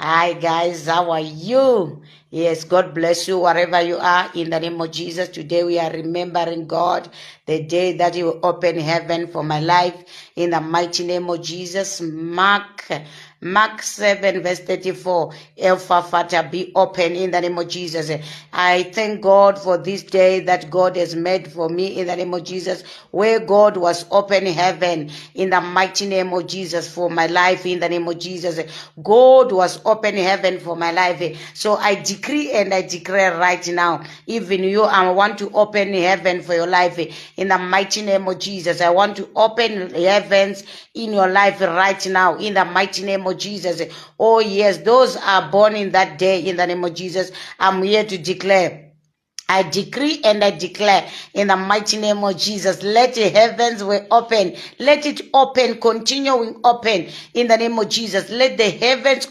Hi guys, how are you? Yes, God bless you wherever you are in the name of Jesus. Today we are remembering God, the day that He will open heaven for my life in the mighty name of Jesus. Mark 7 verse 34. Ephphatha be open in the name of Jesus. I thank God for this day that God has made for me in the name of Jesus, where God was open heaven in the mighty name of Jesus for my life in the name of Jesus. God was open heaven for my life. So I decree and I declare right now, even you, I want to open heaven for your life in the mighty name of Jesus. I want to open heavens in your life right now in the mighty name of Jesus. Oh yes, those are born in that day in the name of Jesus. I'm here to declare, I decree and I declare in the mighty name of Jesus, let the heavens be open. Let it open, continuing open in the name of Jesus. Let the heavens